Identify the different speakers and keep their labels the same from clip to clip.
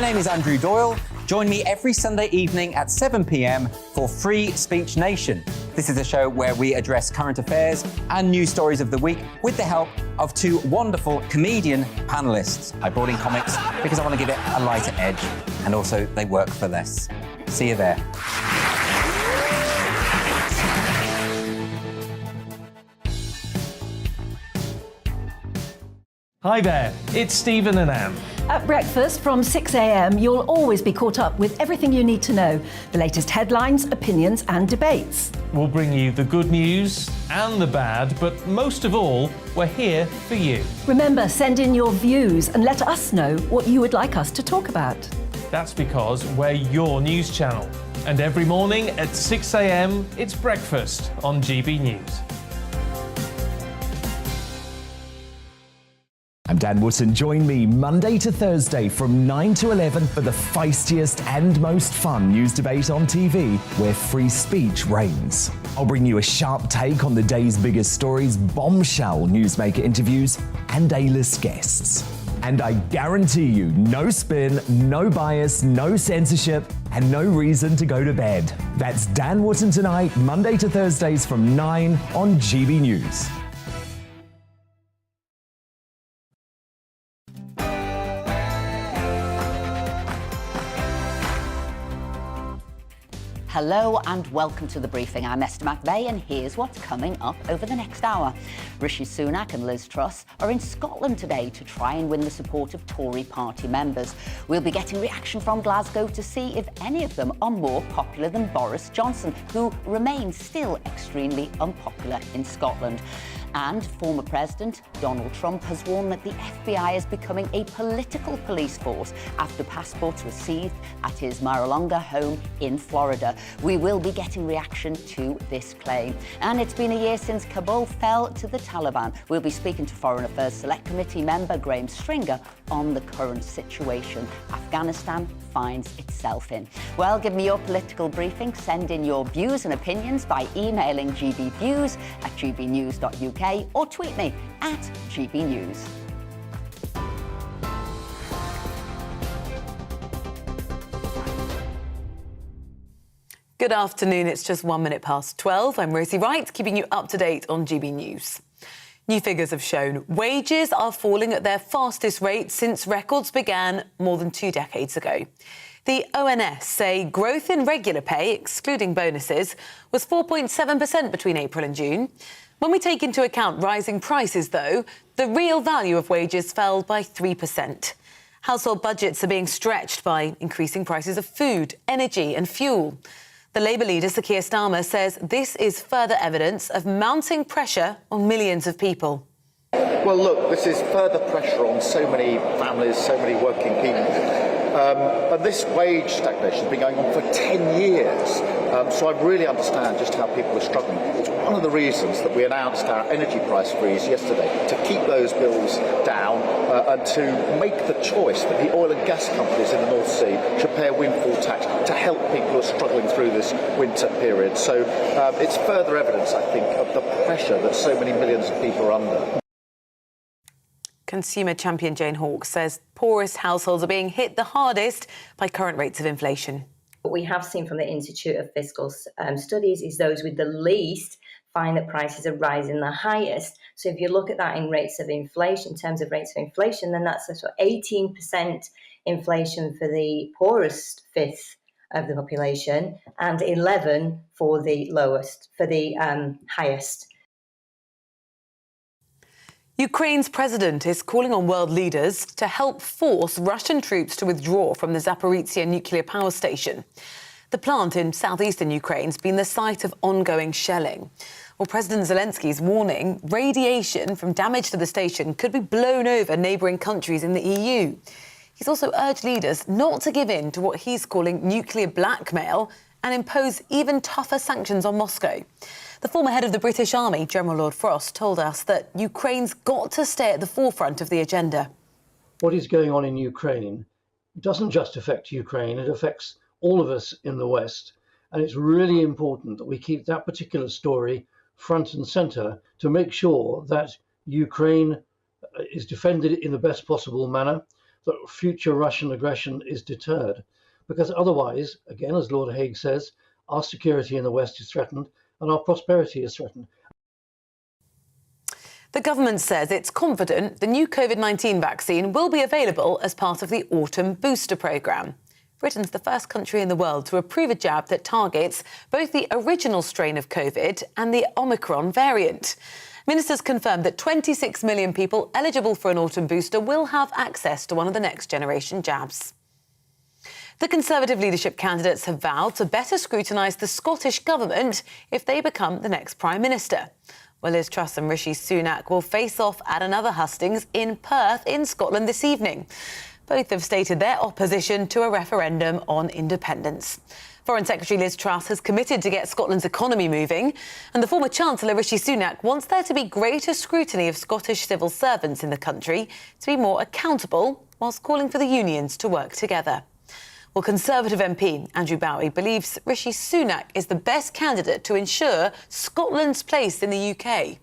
Speaker 1: name is Andrew Doyle. Join me every Sunday evening at 7 p.m. for Free Speech Nation. This is a show where we address current affairs and news stories of the week with the help of two wonderful comedian panellists. I brought in comics because I want to give it a lighter edge, and also they work for less. See you there.
Speaker 2: Hi there, it's Stephen and Anne.
Speaker 3: At breakfast from 6 a.m, you'll always be caught up with everything you need to know, the latest headlines, opinions and debates.
Speaker 2: We'll bring you the good news and the bad, but most of all, we're here for you.
Speaker 3: Remember, send in your views and let us know what you would like us to talk about.
Speaker 2: That's because we're your news channel. And every morning at 6 a.m, it's breakfast on GB News.
Speaker 4: I'm Dan Wootton. Join me Monday to Thursday from 9 to 11 for the feistiest and most fun news debate on TV, where free speech reigns. I'll bring you a sharp take on the day's biggest stories, bombshell newsmaker interviews, and A-list guests. And I guarantee you, no spin, no bias, no censorship, and no reason to go to bed. That's Dan Wootton Tonight, Monday to Thursdays from 9 on GB News.
Speaker 5: Hello and welcome to The Briefing. I'm Esther McVeigh and here's what's coming up over the next hour. Rishi Sunak and Liz Truss are in Scotland today to try and win the support of Tory party members. We'll be getting reaction from Glasgow to see if any of them are more popular than Boris Johnson, who remains still extremely unpopular in Scotland. And former President Donald Trump has warned that the FBI is becoming a political police force after passports were seized at his Mar-a-Lago home in Florida. We will be getting reaction to this claim. And it's been a year since Kabul fell to the Taliban. We'll be speaking to Foreign Affairs Select Committee member Graham Stringer on the current situation Afghanistan finds itself in. Well, give me your political briefing. Send in your views and opinions by emailing gbviews@gbnews.uk or tweet me at gbnews.
Speaker 6: Good afternoon, it's just 1 minute past 12. I'm Rosie Wright, keeping you up to date on GB News. New figures have shown wages are falling at their fastest rate since records began more than 2 decades ago. The ONS say growth in regular pay, excluding bonuses, was 4.7% between April and June. When we take into account rising prices, though, the real value of wages fell by 3%. Household budgets are being stretched by increasing prices of food, energy and fuel. The Labour leader, Sir Keir Starmer, says this is further evidence of mounting pressure on millions of people.
Speaker 7: Well, look, this is further pressure on so many families, so many working people. And this wage stagnation has been going on for 10 years. So I really understand just how people are struggling. It's one of the reasons that we announced our energy price freeze yesterday, to keep those bills down and to make the choice that the oil and gas companies in the North Sea should pay a windfall tax to help people who are struggling through this winter period. So it's further evidence, I think, of the pressure that so many millions of people are under.
Speaker 6: Consumer champion Jane Hawke says poorest households are being hit the hardest by current rates of inflation.
Speaker 8: What we have seen from the Institute of Fiscal Studies is those with the least find that prices are rising the highest. So if you look at that in rates of inflation, in terms of rates of inflation, then that's a sort of 18% inflation for the poorest fifth of the population and 11 for the lowest, for the highest.
Speaker 6: Ukraine's president is calling on world leaders to help force Russian troops to withdraw from the Zaporizhzhia nuclear power station. The plant in southeastern Ukraine has been the site of ongoing shelling. Well, President Zelensky is warning radiation from damage to the station could be blown over neighbouring countries in the EU. He's also urged leaders not to give in to what he's calling nuclear blackmail and impose even tougher sanctions on Moscow. The former head of the British Army, General Lord Frost, told us that Ukraine's got to stay at the forefront of the agenda.
Speaker 9: What is going on in Ukraine doesn't just affect Ukraine, it affects all of us in the West. And it's really important that we keep that particular story front and centre to make sure that Ukraine is defended in the best possible manner, that future Russian aggression is deterred. Because otherwise, again, as Lord Haig says, our security in the West is threatened and our prosperity is threatened.
Speaker 6: The government says it's confident the new COVID-19 vaccine will be available as part of the autumn booster programme. Britain's the first country in the world to approve a jab that targets both the original strain of COVID and the Omicron variant. Ministers confirmed that 26 million people eligible for an autumn booster will have access to one of the next generation jabs. The Conservative leadership candidates have vowed to better scrutinise the Scottish Government if they become the next Prime Minister. Well, Liz Truss and Rishi Sunak will face off at another hustings in Perth in Scotland this evening. Both have stated their opposition to a referendum on independence. Foreign Secretary Liz Truss has committed to get Scotland's economy moving, and the former Chancellor Rishi Sunak wants there to be greater scrutiny of Scottish civil servants in the country to be more accountable, whilst calling for the unions to work together. Well, Conservative MP Andrew Bowie believes Rishi Sunak is the best candidate to ensure Scotland's place in the UK.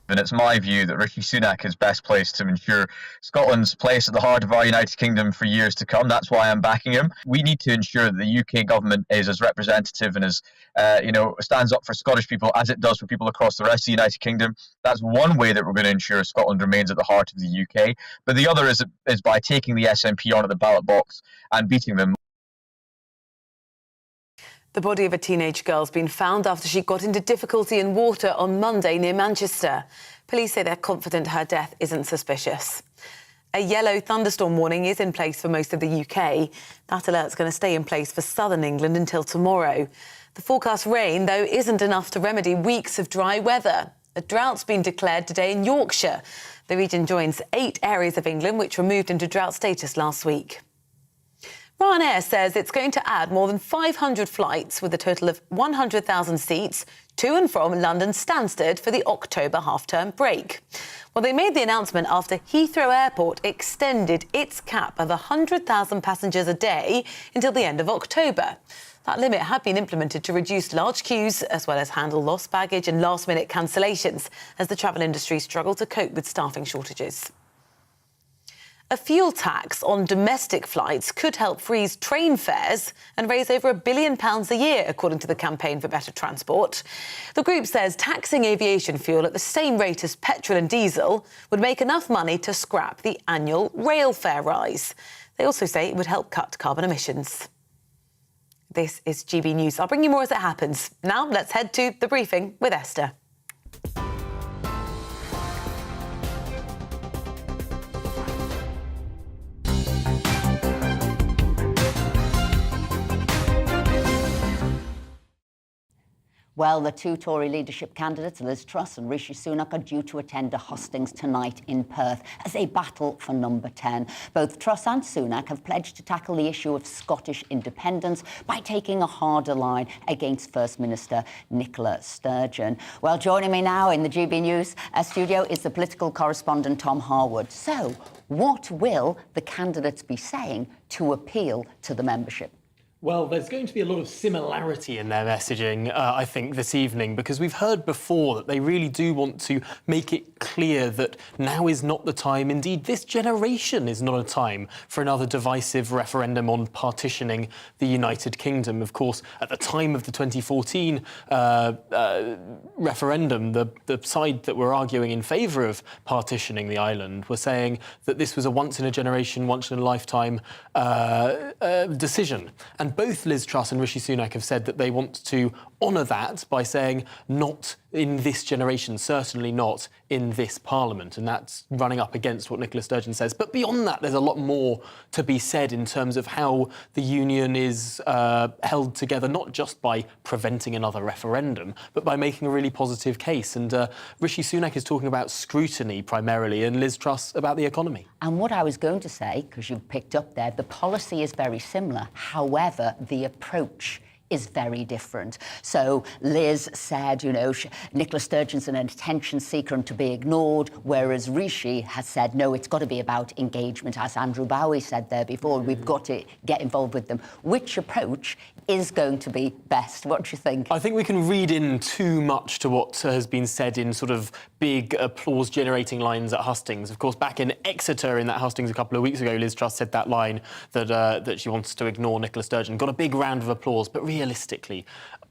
Speaker 10: And it's my view that Rishi Sunak is best placed to ensure Scotland's place at the heart of our United Kingdom for years to come. That's why I'm backing him. We need to ensure that the UK government is as representative and as, stands up for Scottish people as it does for people across the rest of the United Kingdom. That's one way that we're going to ensure Scotland remains at the heart of the UK. But the other is by taking the SNP on at the ballot box and beating them.
Speaker 6: The body of a teenage girl has been found after she got into difficulty in water on Monday near Manchester. Police say they're confident her death isn't suspicious. A yellow thunderstorm warning is in place for most of the UK. That alert's going to stay in place for southern England until tomorrow. The forecast rain, though, isn't enough to remedy weeks of dry weather. A drought's been declared today in Yorkshire. The region joins 8 areas of England which were moved into drought status last week. Ryanair says it's going to add more than 500 flights with a total of 100,000 seats to and from London Stansted for the October half-term break. Well, they made the announcement after Heathrow Airport extended its cap of 100,000 passengers a day until the end of October. That limit had been implemented to reduce large queues as well as handle lost baggage and last-minute cancellations as the travel industry struggled to cope with staffing shortages. A fuel tax on domestic flights could help freeze train fares and raise over £1 billion a year, according to the Campaign for Better Transport. The group says taxing aviation fuel at the same rate as petrol and diesel would make enough money to scrap the annual rail fare rise. They also say it would help cut carbon emissions. This is GB News. I'll bring you more as it happens. Now let's head to the briefing with Esther.
Speaker 5: Well, the 2 Tory leadership candidates, Liz Truss and Rishi Sunak, are due to attend a hustings tonight in Perth as they battle for number 10. Both Truss and Sunak have pledged to tackle the issue of Scottish independence by taking a harder line against First Minister Nicola Sturgeon. Well, joining me now in the GB News studio is the political correspondent Tom Harwood. So, what will the candidates be saying to appeal to the membership?
Speaker 11: Well, there's going to be a lot of similarity in their messaging, I think, this evening, because we've heard before that they really do want to make it clear that now is not the time. Indeed, this generation is not a time for another divisive referendum on partitioning the United Kingdom. Of course, at the time of the 2014 referendum, the side that were arguing in favour of partitioning the island were saying that this was a once-in-a-generation, once-in-a-lifetime decision. And both Liz Truss and Rishi Sunak have said that they want to honour that by saying not in this generation, certainly not in this Parliament. And that's running up against what Nicola Sturgeon says. But beyond that, there's a lot more to be said in terms of how the union is held together, not just by preventing another referendum, but by making a really positive case. And Rishi Sunak is talking about scrutiny primarily, and Liz Truss about the economy.
Speaker 5: And what I was going to say, because you've picked up there, the policy is very similar. However, the approach is very different. So Liz said, Nicola Sturgeon's an attention seeker and to be ignored, whereas Rishi has said, no, it's got to be about engagement. As Andrew Bowie said there before, we've got to get involved with them. Which approach is going to be best? What do you think?
Speaker 11: I think we can read in too much to what has been said in sort of big applause-generating lines at hustings. Of course, back in Exeter in that hustings a couple of weeks ago, Liz Truss said that line that she wants to ignore Nicola Sturgeon. Got a big round of applause, but realistically,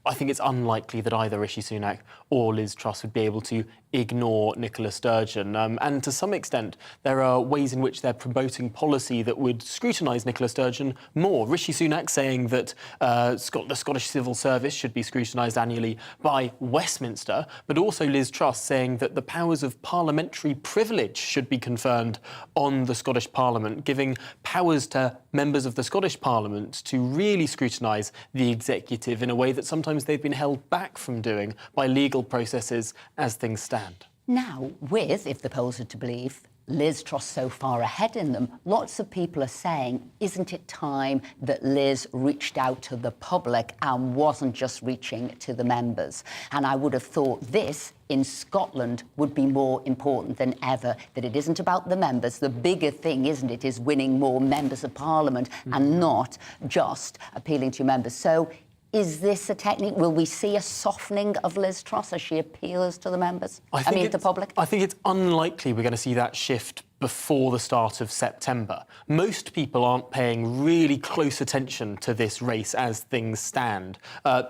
Speaker 11: I think it's unlikely that either Rishi Sunak or Liz Truss would be able to ignore Nicola Sturgeon. And to some extent, there are ways in which they're promoting policy that would scrutinise Nicola Sturgeon more. Rishi Sunak saying that the Scottish Civil Service should be scrutinised annually by Westminster, but also Liz Truss saying that the powers of parliamentary privilege should be conferred on the Scottish Parliament, giving powers to members of the Scottish Parliament to really scrutinise the executive in a way that sometimes they've been held back from doing by legal processes as things stand.
Speaker 5: Now, with, if the polls are to believe, Liz Truss so far ahead in them, lots of people are saying, isn't it time that Liz reached out to the public and wasn't just reaching to the members? And I would have thought this, in Scotland, would be more important than ever, that it isn't about the members. The bigger thing, isn't it, is winning more members of Parliament and not just appealing to members. So is this a technique? Will we see a softening of Liz Truss as she appeals to the members? I mean, the public?
Speaker 11: I think it's unlikely we're going to see that shift before the start of September. Most people aren't paying really close attention to this race as things stand.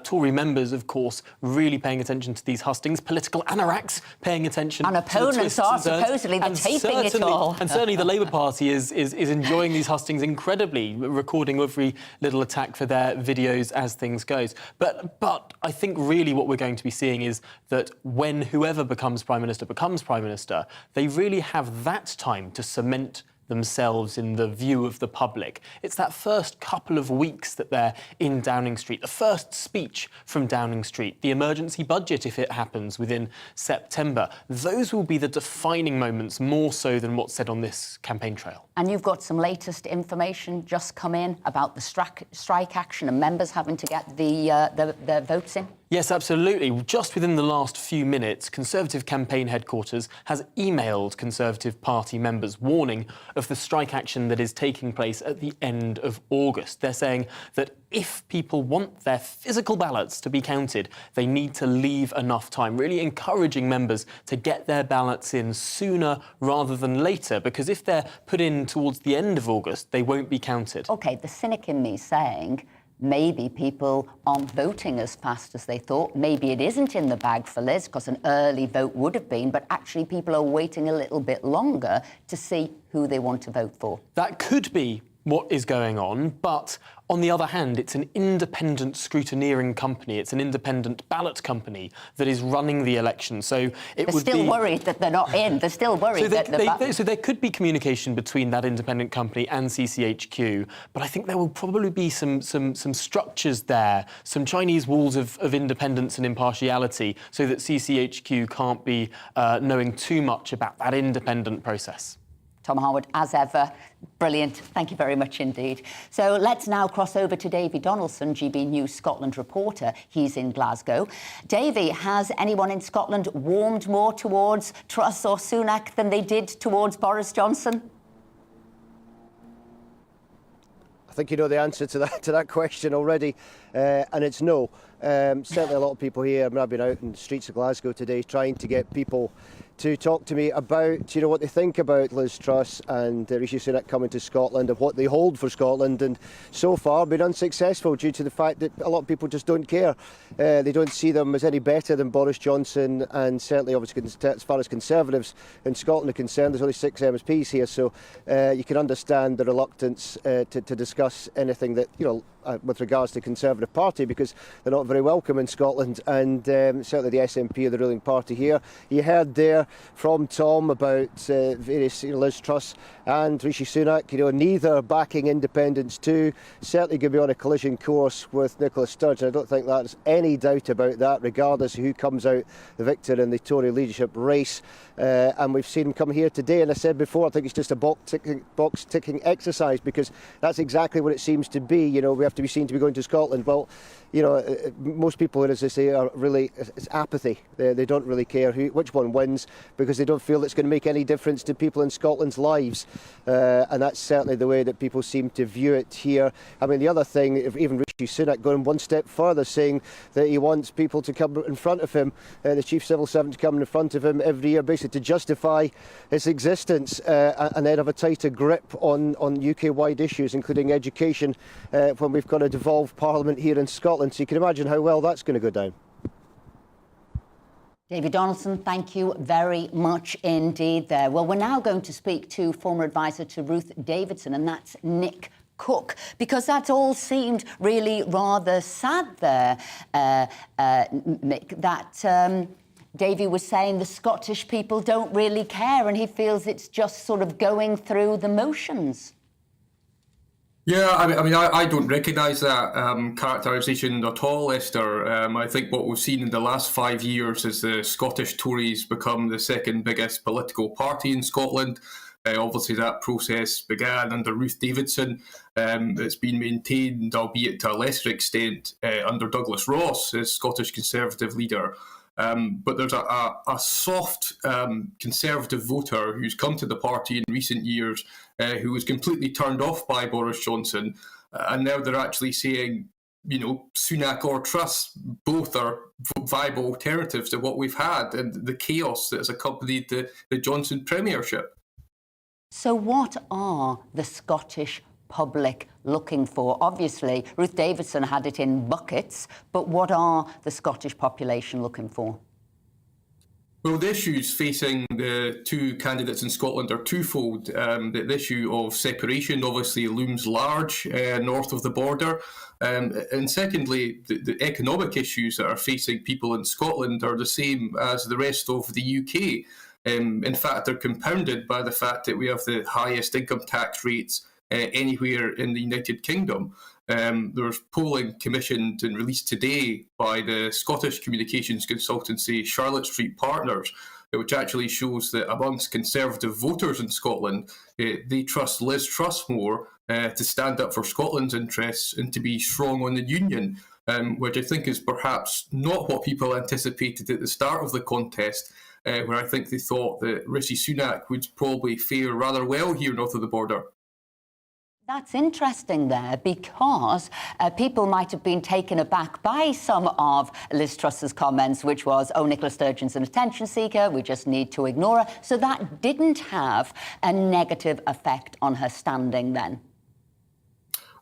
Speaker 11: Tory members, of course, really paying attention to these hustings. Political anoraks paying attention.
Speaker 5: And opponents are supposedly taping it all.
Speaker 11: And certainly the Labour Party is enjoying these hustings incredibly, recording every little attack for their videos as things goes. But I think really what we're going to be seeing is that when whoever becomes Prime Minister, they really have that time to cement themselves in the view of the public. It's that first couple of weeks that they're in Downing Street, the first speech from Downing Street, the emergency budget, if it happens within September. Those will be the defining moments more so than what's said on this campaign trail.
Speaker 5: And you've got some latest information just come in about the strike action and members having to get the votes in?
Speaker 11: Yes, absolutely. Just within the last few minutes, Conservative campaign headquarters has emailed Conservative Party members warning of the strike action that is taking place at the end of August. They're saying that if people want their physical ballots to be counted, they need to leave enough time, really encouraging members to get their ballots in sooner rather than later, because if they're put in towards the end of August, they won't be counted.
Speaker 5: OK, the cynic in me saying maybe people aren't voting as fast as they thought. Maybe it isn't in the bag for Liz, because an early vote would have been, but actually people are waiting a little bit longer to see who they want to vote for.
Speaker 11: That could be what is going on, but on the other hand, it's an independent scrutineering company, it's an independent ballot company that is running the election. So
Speaker 5: they're still worried that they're not in. They're still worried
Speaker 11: so there could be communication between that independent company and CCHQ, but I think there will probably be some structures there, some Chinese walls of independence and impartiality, so that CCHQ can't be knowing too much about that independent process.
Speaker 5: Tom Harwood, as ever, brilliant. Thank you very much indeed. So let's now cross over to Davy Donaldson, GBNews Scotland reporter. He's in Glasgow. Davy, has anyone in Scotland warmed more towards Truss or Sunak than they did towards Boris Johnson?
Speaker 12: I think you know the answer to that question already, and it's no. Certainly a lot of people here, I've been out in the streets of Glasgow today trying to get people to talk to me about, what they think about Liz Truss and Rishi Sunak coming to Scotland and what they hold for Scotland, and so far been unsuccessful due to the fact that a lot of people just don't care. They don't see them as any better than Boris Johnson, and certainly obviously as far as Conservatives in Scotland are concerned, there's only 6 MSPs here, so you can understand the reluctance to discuss anything that, with regards to the Conservative Party, because they're not very welcome in Scotland, and certainly the SNP are the ruling party here. You heard there from Tom about various Liz Truss and Rishi Sunak, neither backing independence too, certainly going to be on a collision course with Nicola Sturgeon. I don't think there's any doubt about that, regardless of who comes out the victor in the Tory leadership race. And we've seen him come here today, and I said before, I think it's just a box ticking exercise, because that's exactly what it seems to be. We have to be seen to be going to Scotland. Well, you know, most people, as I say, are really, it's apathy. They don't really care which one wins, because they don't feel it's going to make any difference to people in Scotland's lives. And that's certainly the way that people seem to view it here. I mean, the other thing, even Rishi Sunak going one step further, saying that he wants people to come in front of him, the chief civil servant to come in front of him every year, basically to justify his existence, and then have a tighter grip on UK-wide issues, including education, when we've got a devolved parliament here in Scotland. So you can imagine how well that's going to go down.
Speaker 5: David Donaldson, thank you very much indeed there. Well, we're now going to speak to former advisor to Ruth Davidson, and that's Nick Cook, because that's all seemed really rather sad there, Nick, that Davy was saying the Scottish people don't really care, and he feels it's just sort of going through the motions.
Speaker 13: Yeah, I don't recognise that characterisation at all, Esther. I think what we've seen in the last 5 years is the Scottish Tories become the second biggest political party in Scotland. Obviously, that process began under Ruth Davidson. It's been maintained, albeit to a lesser extent, under Douglas Ross as Scottish Conservative leader. But there's a soft Conservative voter who's come to the party in recent years who was completely turned off by Boris Johnson. And now they're actually saying, you know, Sunak or Truss, both are viable alternatives to what we've had and the chaos that has accompanied the Johnson premiership.
Speaker 5: So what are the Scottish public looking for? Obviously, Ruth Davidson had it in buckets, but what are the Scottish population looking for?
Speaker 13: Well, the issues facing the two candidates in Scotland are twofold. The issue of separation obviously looms large north of the border. And secondly, the economic issues that are facing people in Scotland are the same as the rest of the UK. In fact, they're compounded by the fact that we have the highest income tax rates anywhere in the United Kingdom. There's polling commissioned and released today by the Scottish communications consultancy Charlotte Street Partners, which actually shows that amongst Conservative voters in Scotland, they trust Liz Truss more to stand up for Scotland's interests and to be strong on the Union, which I think is perhaps not what people anticipated at the start of the contest, where I think they thought that Rishi Sunak would probably fare rather well here north of the border.
Speaker 5: That's interesting there, because people might have been taken aback by some of Liz Truss's comments, which was, oh, Nicola Sturgeon's an attention seeker, we just need to ignore her. So that didn't have a negative effect on her standing then.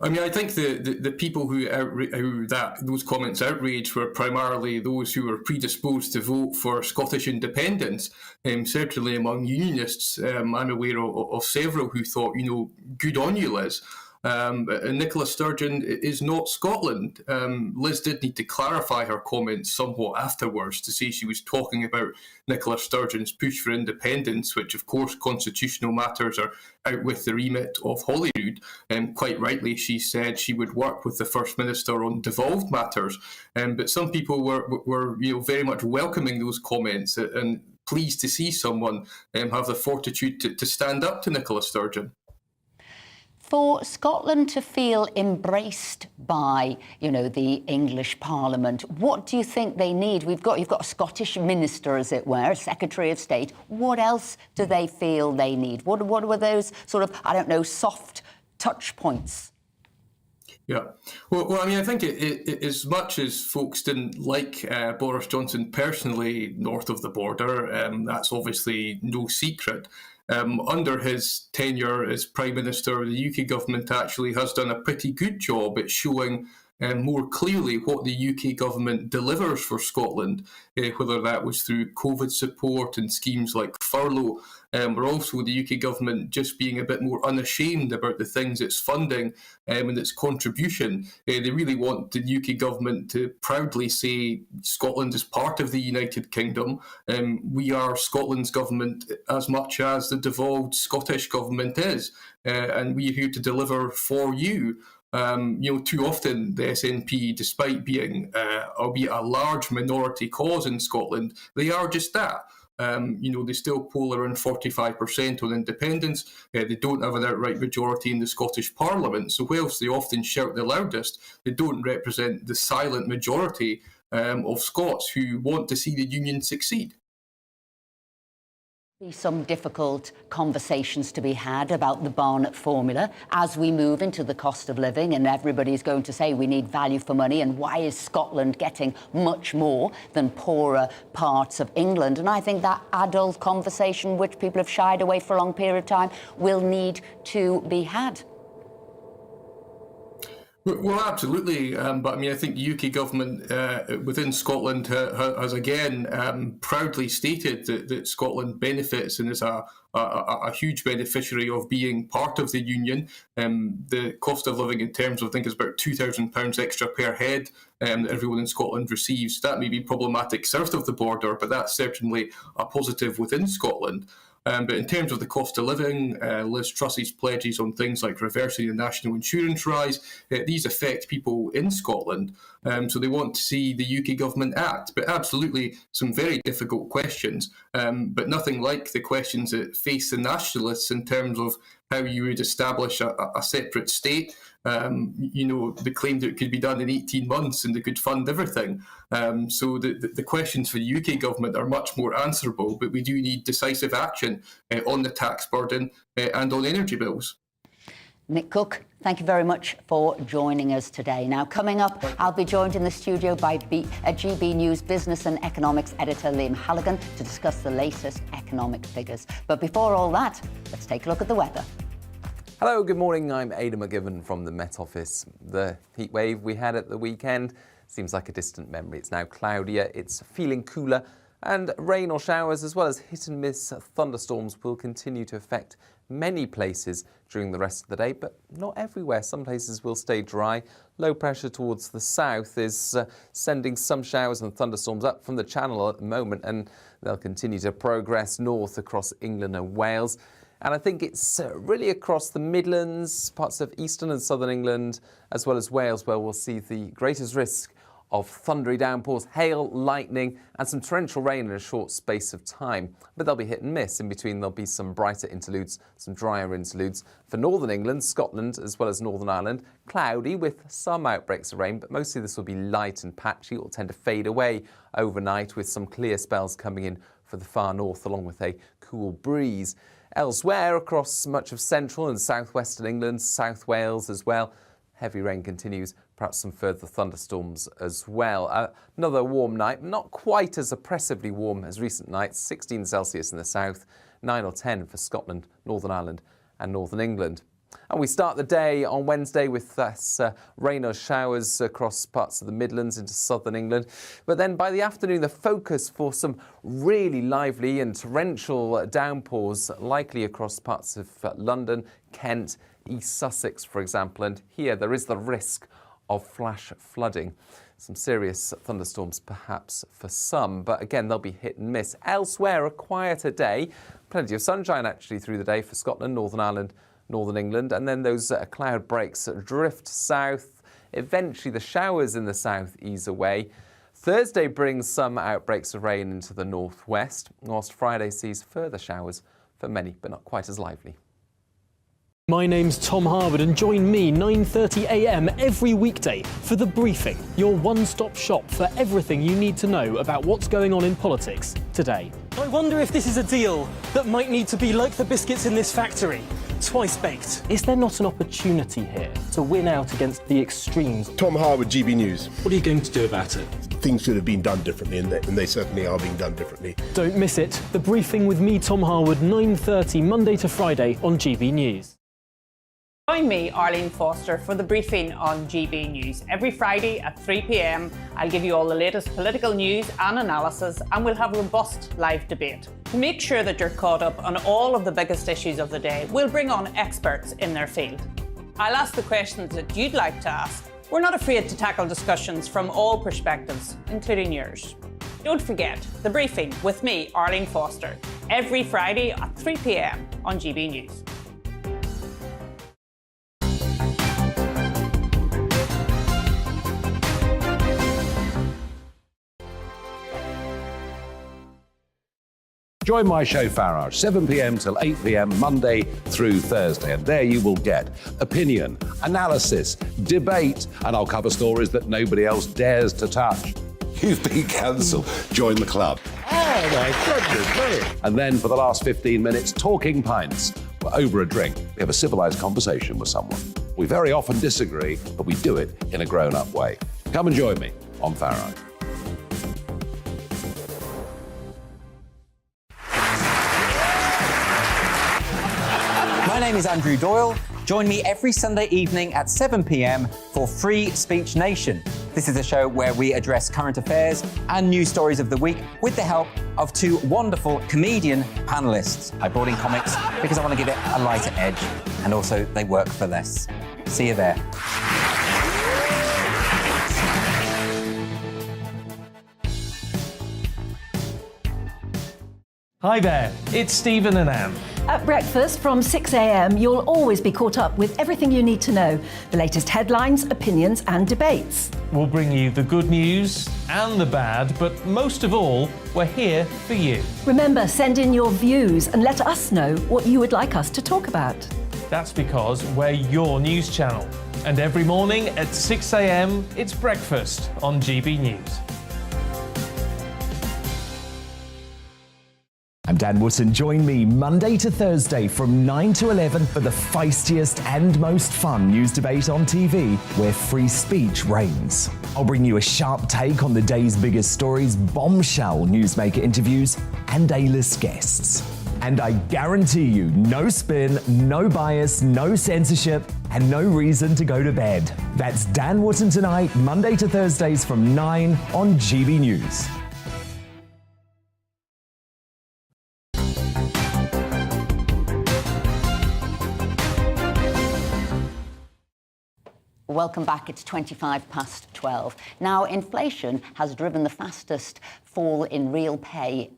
Speaker 13: I mean, I think the people who those comments outraged were primarily those who were predisposed to vote for Scottish independence. Certainly among unionists, I'm aware of several who thought, you know, good on you, Liz. And Nicola Sturgeon is not Scotland. Liz did need to clarify her comments somewhat afterwards to say she was talking about Nicola Sturgeon's push for independence, which of course constitutional matters are out with the remit of Holyrood. Quite rightly, she said she would work with the First Minister on devolved matters. But some people were very much welcoming those comments and pleased to see someone have the fortitude to stand up to Nicola Sturgeon.
Speaker 5: For Scotland to feel embraced by, the English Parliament, what do you think they need? You've got a Scottish minister, as it were, a Secretary of State. What else do they feel they need? What were those sort of, soft touch points?
Speaker 13: Yeah. Well, I mean, I think as much as folks didn't like Boris Johnson personally north of the border, that's obviously no secret. Under his tenure as Prime Minister, the UK government actually has done a pretty good job at showing more clearly what the UK government delivers for Scotland, whether that was through COVID support and schemes like furlough, or also the UK government just being a bit more unashamed about the things it's funding and its contribution. They really want the UK government to proudly say Scotland is part of the United Kingdom. We are Scotland's government as much as the devolved Scottish government is, and we are here to deliver for you. Too often the SNP, despite being albeit a large minority cause in Scotland, they are just that. They still poll around 45% on independence. They don't have an outright majority in the Scottish Parliament. So whilst they often shout the loudest, they don't represent the silent majority of Scots who want to see the union succeed.
Speaker 5: Some difficult conversations to be had about the Barnett formula as we move into the cost of living, and everybody's going to say we need value for money, and why is Scotland getting much more than poorer parts of England? And I think that adult conversation, which people have shied away for a long period of time, will need to be had.
Speaker 13: Well, absolutely. But I mean, I think the UK government within Scotland has again proudly stated that Scotland benefits and is a huge beneficiary of being part of the union. The cost of living in terms of, I think, is about £2,000 extra per head that everyone in Scotland receives. That may be problematic south of the border, but that's certainly a positive within Scotland. But in terms of the cost of living, Liz Truss's pledges on things like reversing the national insurance rise, these affect people in Scotland. So they want to see the UK government act. But absolutely some very difficult questions, but nothing like the questions that face the nationalists in terms of how you would establish a separate state. The claim that it could be done in 18 months and they could fund everything. So the questions for the UK government are much more answerable, but we do need decisive action on the tax burden and on energy bills.
Speaker 5: Nick Cook, thank you very much for joining us today. Now, coming up, I'll be joined in the studio by GB News business and economics editor Liam Halligan to discuss the latest economic figures. But before all that, let's take a look at the weather.
Speaker 14: Hello, good morning. I'm Aidan McGivern from the Met Office. The heat wave we had at the weekend seems like a distant memory. It's now cloudier, it's feeling cooler, and rain or showers as well as hit and miss thunderstorms will continue to affect many places during the rest of the day, but not everywhere. Some places will stay dry. Low pressure towards the south is sending some showers and thunderstorms up from the Channel at the moment, and they'll continue to progress north across England and Wales. And I think it's really across the Midlands, parts of eastern and southern England, as well as Wales, where we'll see the greatest risk of thundery downpours, hail, lightning, and some torrential rain in a short space of time. But they'll be hit and miss. In between, there'll be some brighter interludes, some drier interludes. For northern England, Scotland, as well as Northern Ireland, cloudy with some outbreaks of rain, but mostly this will be light and patchy. It will tend to fade away overnight with some clear spells coming in for the far north, along with a cool breeze. Elsewhere, across much of central and southwestern England, South Wales as well, heavy rain continues, perhaps some further thunderstorms as well. Another warm night, not quite as oppressively warm as recent nights, 16 Celsius in the south, 9 or 10 for Scotland, Northern Ireland and Northern England. And we start the day on Wednesday with rain or showers across parts of the Midlands into southern England. But then by the afternoon, the focus for some really lively and torrential downpours likely across parts of London, Kent, East Sussex, for example. And here there is the risk of flash flooding. Some serious thunderstorms perhaps for some, but again, they'll be hit and miss. Elsewhere, a quieter day. Plenty of sunshine actually through the day for Scotland, Northern Ireland, Northern England, and then those cloud breaks drift south. Eventually the showers in the south ease away. Thursday brings some outbreaks of rain into the northwest, whilst Friday sees further showers for many, but not quite as lively.
Speaker 11: My name's Tom Harwood, and join me 9:30 a.m. every weekday for The Briefing, your one-stop shop for everything you need to know about what's going on in politics today.
Speaker 15: I wonder if this is a deal that might need to be like the biscuits in this factory, twice baked.
Speaker 11: Is there not an opportunity here to win out against the extremes?
Speaker 16: Tom Harwood, GB News.
Speaker 15: What are you going to do about it?
Speaker 16: Things should have been done differently, and they certainly are being done differently.
Speaker 11: Don't miss it. The Briefing with me, Tom Harwood, 9:30 Monday to Friday on GB News.
Speaker 17: Join me, Arlene Foster, for The Briefing on GB News. Every Friday at 3 p.m, I'll give you all the latest political news and analysis, and we'll have robust live debate. To make sure that you're caught up on all of the biggest issues of the day, we'll bring on experts in their field. I'll ask the questions that you'd like to ask. We're not afraid to tackle discussions from all perspectives, including yours. Don't forget, The Briefing with me, Arlene Foster, every Friday at 3 p.m. on GB News.
Speaker 18: Join my show Farage, 7 p.m. till 8 p.m. Monday through Thursday, and there you will get opinion, analysis, debate, and I'll cover stories that nobody else dares to touch.
Speaker 16: You've been cancelled. Join the club.
Speaker 18: Oh my goodness me. And then for the last 15 minutes, talking pints. We're over a drink. We have a civilised conversation with someone. We very often disagree, but we do it in a grown-up way. Come and join me on Farage.
Speaker 1: My name is Andrew Doyle. Join me every Sunday evening at 7 p.m. for Free Speech Nation. This is a show where we address current affairs and news stories of the week with the help of two wonderful comedian panellists. I brought in comics because I want to give it a lighter edge, and also they work for less. See you there.
Speaker 2: Hi there, it's Stephen and Anne.
Speaker 3: At breakfast from 6 a.m, you'll always be caught up with everything you need to know, the latest headlines, opinions and debates.
Speaker 2: We'll bring you the good news and the bad, but most of all, we're here for you.
Speaker 3: Remember, send in your views and let us know what you would like us to talk about.
Speaker 2: That's because we're your news channel. And every morning at 6 a.m, it's breakfast on GB News.
Speaker 4: I'm Dan Wootton. Join me Monday to Thursday from 9 to 11 for the feistiest and most fun news debate on TV, where free speech reigns. I'll bring you a sharp take on the day's biggest stories, bombshell newsmaker interviews, and A-list guests. And I guarantee you, no spin, no bias, no censorship, and no reason to go to bed. That's Dan Wootton tonight, Monday to Thursdays from 9 on GB News.
Speaker 5: Welcome back. It's 25 past 12. Now, inflation has driven the fastest fall in real pay.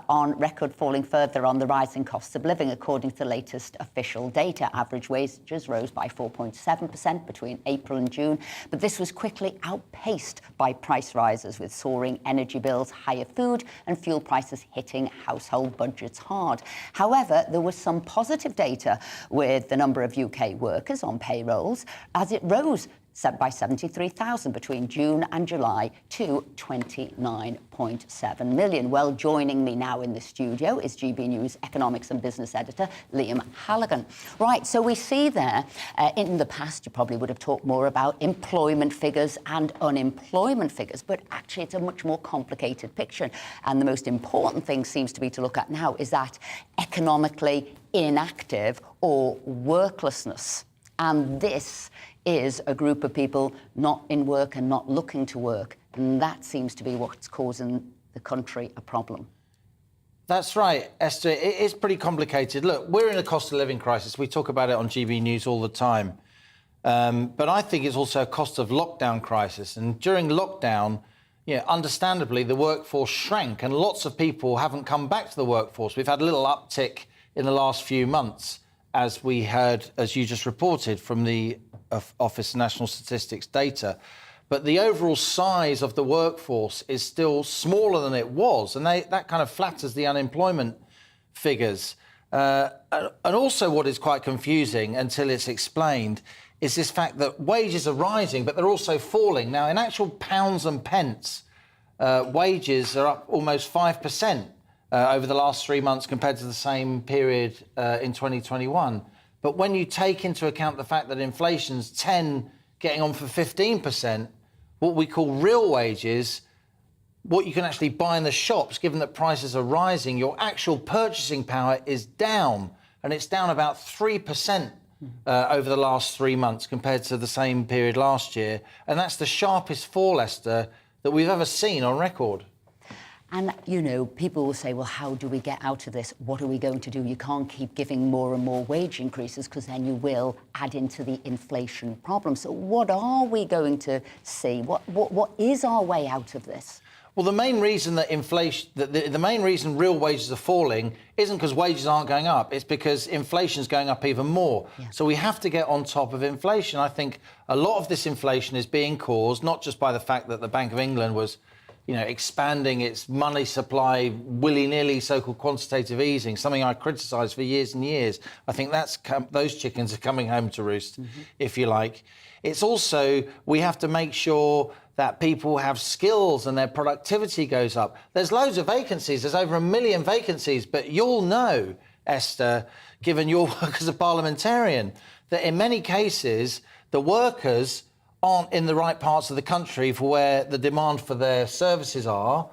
Speaker 5: On record, falling further on the rising costs of living, according to the latest official data. Average wages rose by 4.7% between April and June, but this was quickly outpaced by price rises, with soaring energy bills, higher food and fuel prices hitting household budgets hard. However, there was some positive data with the number of UK workers on payrolls, as it rose by 73,000 between June and July to 29.7 million. Well, joining me now in the studio is GB News economics and business editor Liam Halligan. Right, so we see there, in the past you probably would have talked more about employment figures and unemployment figures, but actually it's a much more complicated picture. And the most important thing seems to be to look at now is that economically inactive or worklessness. And this is a group of people not in work and not looking to work. And that seems to be what's causing the country a problem.
Speaker 19: That's right, Esther. It is pretty complicated. Look, we're in a cost of living crisis. We talk about it on GB News all the time. But I think it's also a cost of lockdown crisis. And during lockdown, understandably, the workforce shrank and lots of people haven't come back to the workforce. We've had a little uptick in the last few months, as we heard, as you just reported, from the Office of National Statistics data. But the overall size of the workforce is still smaller than it was, and that kind of flatters the unemployment figures. And also what is quite confusing until it's explained is this fact that wages are rising, but they're also falling. Now, in actual pounds and pence, wages are up almost 5% over the last 3 months compared to the same period in 2021. But when you take into account the fact that inflation's getting on for 15%, what we call real wages, what you can actually buy in the shops, given that prices are rising, your actual purchasing power is down, and it's down about 3% over the last 3 months compared to the same period last year. And that's the sharpest fall, Esther, that we've ever seen on record.
Speaker 5: And, people will say, well, how do we get out of this? What are we going to do? You can't keep giving more and more wage increases because then you will add into the inflation problem. So what are we going to see? What is our way out of this?
Speaker 19: Well, the main reason that the main reason real wages are falling isn't because wages aren't going up. It's because inflation's going up even more. Yeah. So we have to get on top of inflation. I think a lot of this inflation is being caused not just by the fact that the Bank of England was expanding its money supply willy-nilly, so-called quantitative easing, something I criticised for years and years. I think those chickens are coming home to roost, if you like. It's also, we have to make sure that people have skills and their productivity goes up. There's loads of vacancies. There's over 1 million vacancies, but you'll know, Esther, given your work as a parliamentarian, that in many cases, the workers aren't in the right parts of the country for where the demand for their services are,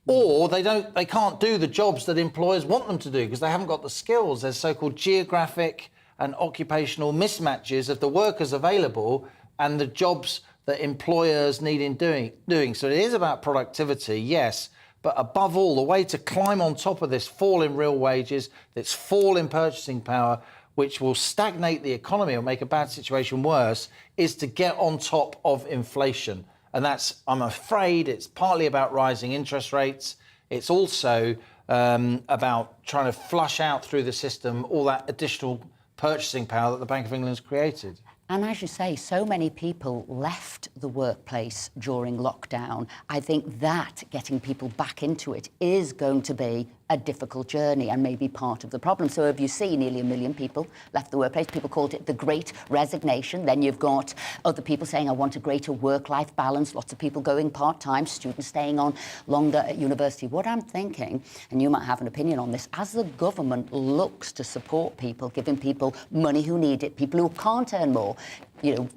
Speaker 19: or they can't do the jobs that employers want them to do because they haven't got the skills. There's so-called geographic and occupational mismatches of the workers available and the jobs that employers need in doing. So it is about productivity, yes, but above all, the way to climb on top of this fall in real wages, this fall in purchasing power, which will stagnate the economy or make a bad situation worse, is to get on top of inflation. And that's, I'm afraid, it's partly about rising interest rates. It's also about trying to flush out through the system all that additional purchasing power that the Bank of England's created.
Speaker 5: And as you say, so many people left the workplace during lockdown. I think that getting people back into it is going to be a difficult journey and maybe part of the problem. So if you see nearly 1 million people left the workplace, people called it the Great Resignation. Then you've got other people saying, I want a greater work-life balance, lots of people going part-time, students staying on longer at university. What I'm thinking, and you might have an opinion on this, as the government looks to support people, giving people money who need it, people who can't earn more,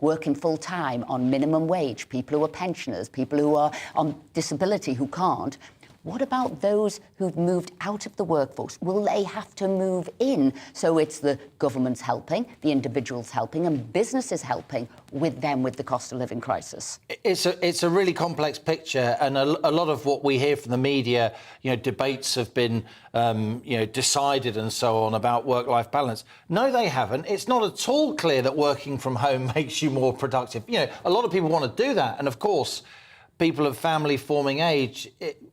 Speaker 5: working full-time on minimum wage, people who are pensioners, people who are on disability who can't, what about those who've moved out of the workforce? Will they have to move in? So it's the government's helping, the individuals helping, and businesses helping with them with the cost of living crisis.
Speaker 19: It's a really complex picture, and a lot of what we hear from the media, debates have been, decided and so on about work-life balance. No, they haven't. It's not at all clear that working from home makes you more productive. A lot of people want to do that, and of course, people of family-forming age,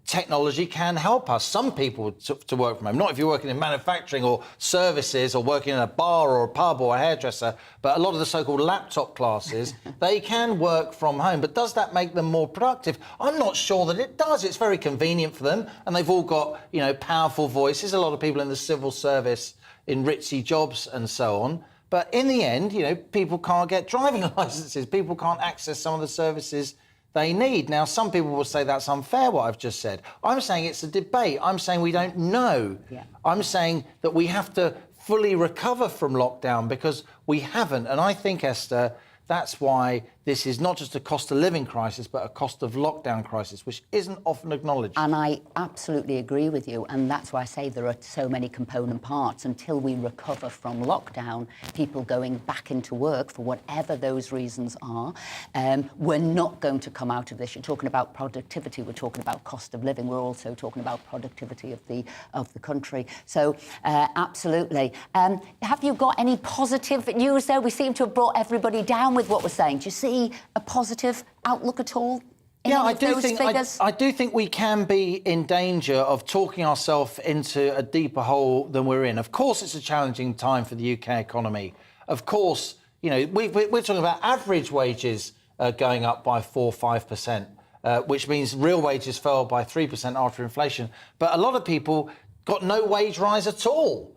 Speaker 19: technology can help us. Some people to work from home, not if you're working in manufacturing or services or working in a bar or a pub or a hairdresser, but a lot of the so-called laptop classes, they can work from home. But does that make them more productive? I'm not sure that it does. It's very convenient for them, and they've all got, powerful voices. A lot of people in the civil service, in ritzy jobs and so on. But in the end, people can't get driving licenses. People can't access some of the services they need. Now, some people will say that's unfair, what I've just said. I'm saying it's a debate. I'm saying we don't know. Yeah. I'm saying that we have to fully recover from lockdown because we haven't. And I think, Esther, that's why this is not just a cost of living crisis, but a cost of lockdown crisis, which isn't often acknowledged.
Speaker 5: And I absolutely agree with you. And that's why I say there are so many component parts. Until we recover from lockdown, people going back into work for whatever those reasons are, we're not going to come out of this. You're talking about productivity. We're talking about cost of living. We're also talking about productivity of the country. So absolutely. Have you got any positive news there? We seem to have brought everybody down with what we're saying. Do you see a positive outlook at all?
Speaker 19: Yeah, I do think we can be in danger of talking ourselves into a deeper hole than we're in. Of course, it's a challenging time for the UK economy. Of course, we're talking about average wages going up by 4 or 5%, which means real wages fell by 3% after inflation. But a lot of people got no wage rise at all,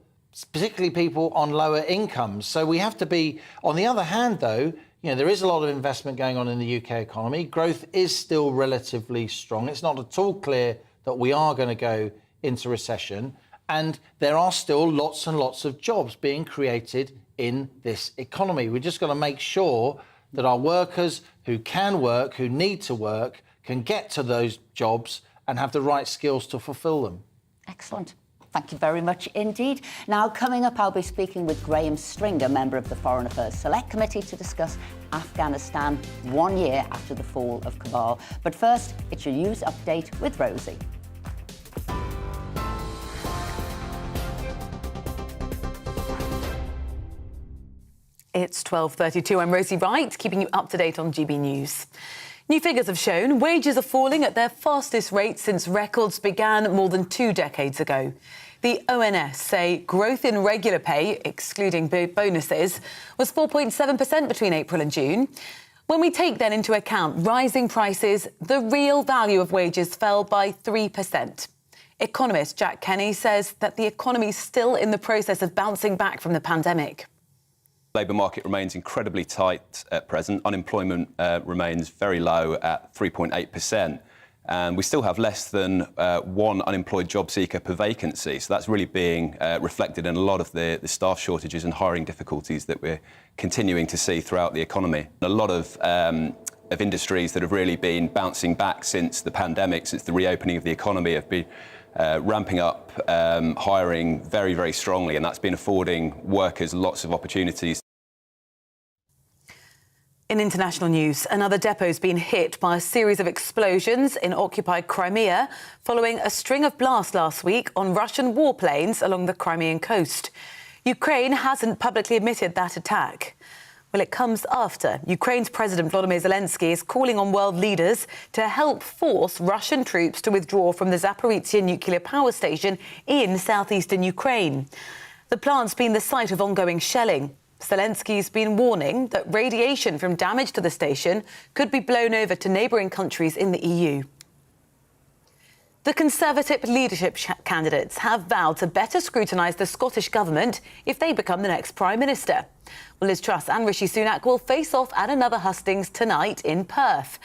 Speaker 19: particularly people on lower incomes. So we have to be, on the other hand, though, there is a lot of investment going on in the UK economy. Growth is still relatively strong. It's not at all clear that we are going to go into recession. And there are still lots and lots of jobs being created in this economy. We've just got to make sure that our workers who can work, who need to work, can get to those jobs and have the right skills to fulfil them.
Speaker 5: Excellent. Thank you very much indeed. Now, coming up, I'll be speaking with Graham Stringer, member of the Foreign Affairs Select Committee, to discuss Afghanistan 1 year after the fall of Kabul. But first, it's your news update with Rosie.
Speaker 6: It's 12:32. I'm Rosie Wright, keeping you up to date on GB News. New figures have shown wages are falling at their fastest rate since records began more than 2 decades ago. The ONS say growth in regular pay, excluding bonuses, was 4.7% between April and June. When we take then into account rising prices, the real value of wages fell by 3%. Economist Jack Kenny says that the economy is still in the process of bouncing back from the pandemic.
Speaker 20: The labour market remains incredibly tight at present. Unemployment remains very low at 3.8%. And we still have less than one unemployed job seeker per vacancy. So that's really being reflected in a lot of the staff shortages and hiring difficulties that we're continuing to see throughout the economy. A lot of industries that have really been bouncing back since the pandemic, since the reopening of the economy, have been ramping up hiring very, very strongly, and that's been affording workers lots of opportunities.
Speaker 6: In international news, another depot's been hit by a series of explosions in occupied Crimea following a string of blasts last week on Russian warplanes along the Crimean coast. Ukraine hasn't publicly admitted that attack. Well, it comes after Ukraine's President Volodymyr Zelensky is calling on world leaders to help force Russian troops to withdraw from the Zaporizhzhia nuclear power station in southeastern Ukraine. The plant's been the site of ongoing shelling. Zelensky's been warning that radiation from damage to the station could be blown over to neighbouring countries in the EU. The Conservative leadership candidates have vowed to better scrutinise the Scottish Government if they become the next Prime Minister. Well, Liz Truss and Rishi Sunak will face off at another hustings tonight in Perth.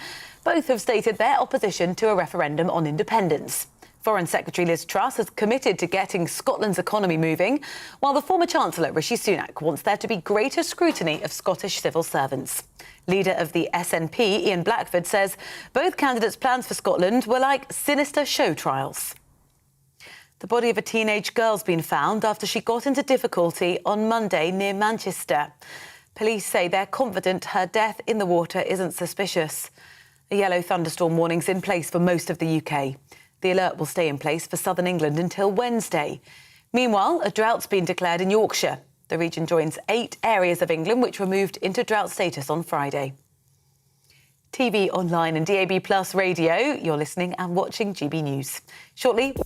Speaker 6: Both have stated their opposition to a referendum on independence. Foreign Secretary Liz Truss has committed to getting Scotland's economy moving, while the former Chancellor Rishi Sunak wants there to be greater scrutiny of Scottish civil servants. Leader of the SNP, Ian Blackford, says both candidates' plans for Scotland were like sinister show trials. The body of a teenage girl's been found after she got into difficulty on Monday near Manchester. Police say they're confident her death in the water isn't suspicious. A yellow thunderstorm warning's in place for most of the UK. The alert will stay in place for southern England until Wednesday. Meanwhile, a drought's been declared in Yorkshire. The region joins 8 areas of England which were moved into drought status on Friday. TV, online and DAB+ radio, you're listening and watching GB News. Shortly...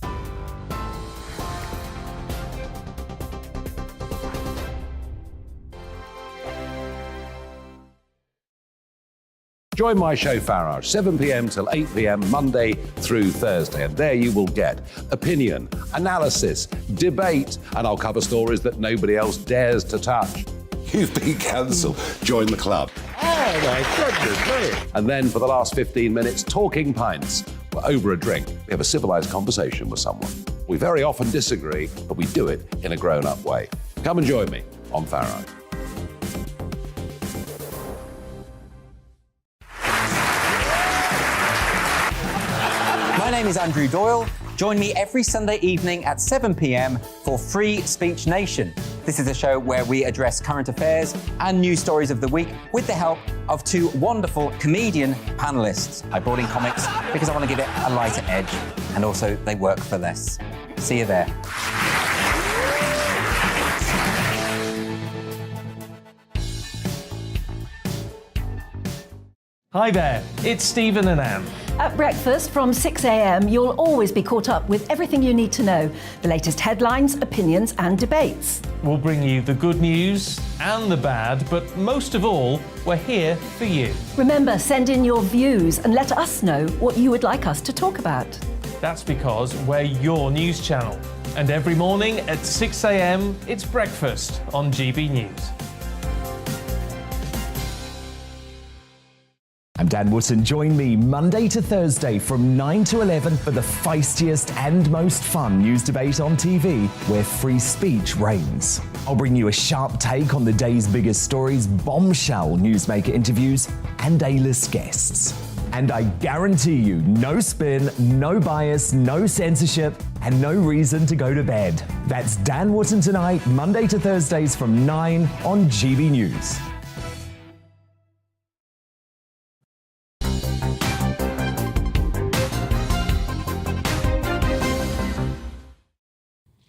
Speaker 18: Join my show Farage, 7 p.m. till 8 p.m. Monday through Thursday. And there you will get opinion, analysis, debate, and I'll cover stories that nobody else dares to touch. You've been cancelled. Join the club. Oh, my goodness me. And then for the last 15 minutes, talking pints. We're over a drink. We have a civilised conversation with someone. We very often disagree, but we do it in a grown-up way. Come and join me on Farage.
Speaker 1: My name is Andrew Doyle. Join me every Sunday evening at 7 p.m. for Free Speech Nation. This is a show where we address current affairs and news stories of the week with the help of 2 wonderful comedian panellists. I brought in comics because I want to give it a lighter edge, and also they work for less. See you there.
Speaker 2: Hi there, it's Stephen and Anne.
Speaker 3: At breakfast from 6 a.m, you'll always be caught up with everything you need to know, the latest headlines, opinions and debates.
Speaker 2: We'll bring you the good news and the bad, but most of all, we're here for you.
Speaker 3: Remember, send in your views and let us know what you would like us to talk about.
Speaker 2: That's because we're your news channel. And every morning at 6 a.m, it's breakfast on GB News.
Speaker 4: I'm Dan Wootton. Join me Monday to Thursday from 9 to 11 for the feistiest and most fun news debate on TV, where free speech reigns. I'll bring you a sharp take on the day's biggest stories, bombshell newsmaker interviews, and A-list guests. And I guarantee you, no spin, no bias, no censorship, and no reason to go to bed. That's Dan Wootton tonight, Monday to Thursdays from 9 on GB News.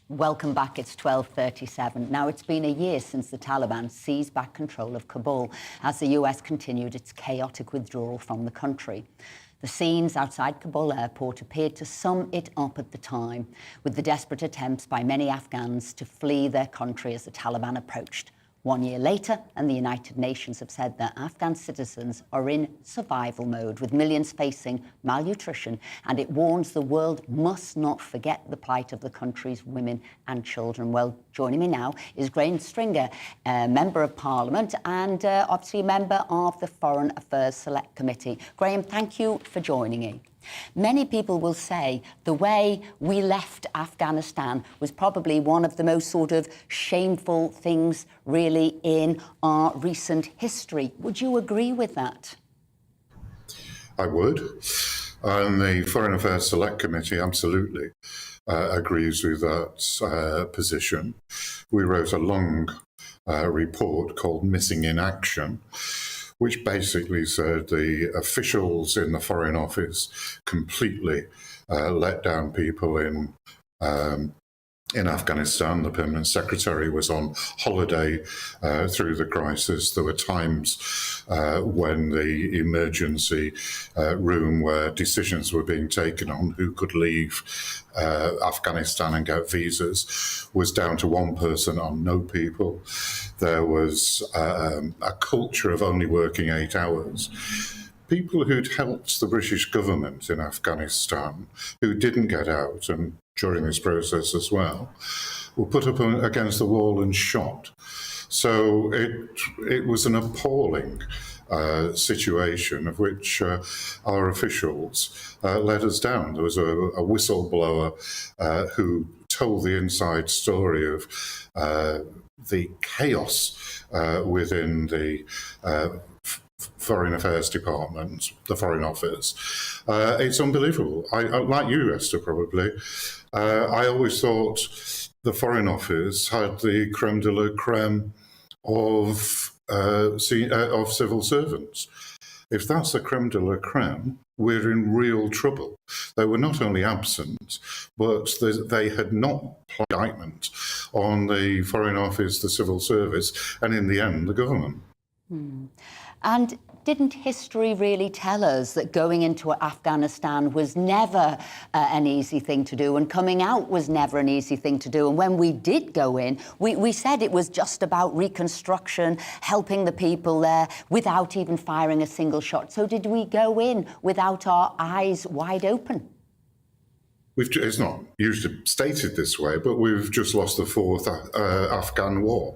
Speaker 5: Welcome back. It's 12:37. Now, it's been a year since the Taliban seized back control of Kabul as the US continued its chaotic withdrawal from the country. The scenes outside Kabul airport appeared to sum it up at the time, with the desperate attempts by many Afghans to flee their country as the Taliban approached 1 year later, and the United Nations have said that Afghan citizens are in survival mode, with millions facing malnutrition, and it warns the world must not forget the plight of the country's women and children. Well, joining me now is Graham Stringer, Member of Parliament and obviously a member of the Foreign Affairs Select Committee. Graham, thank you for joining me. Many people will say the way we left Afghanistan was probably one of the most sort of shameful things really in our recent history. Would you agree with that?
Speaker 21: I would. And the Foreign Affairs Select Committee absolutely agrees with that position. We wrote a long report called Missing in Action, which basically said the officials in the Foreign Office completely let down people in Afghanistan. The Permanent Secretary was on holiday through the crisis. There were times when the emergency room where decisions were being taken on who could leave Afghanistan and get visas was down to one person on no people. There was a culture of only working 8 hours. People who'd helped the British government in Afghanistan, who didn't get out, and during this process as well, were put up against the wall and shot. So it was an appalling situation of which our officials let us down. There was a whistleblower who told the inside story of the chaos within the Foreign Affairs Department, the Foreign Office. It's unbelievable. I like you, Esther, probably. I always thought the Foreign Office had the creme de la creme of civil servants. If that's the creme de la creme, we're in real trouble. They were not only absent, but they had not applied indictment on the Foreign Office, the civil service, and in the end, the government.
Speaker 5: And didn't history really tell us that going into Afghanistan was never an easy thing to do, and coming out was never an easy thing to do? And when we did go in, we said it was just about reconstruction, helping the people there without even firing a single shot. So did we go in without our eyes wide open?
Speaker 21: It's not usually stated this way, but we've just lost the fourth Afghan war.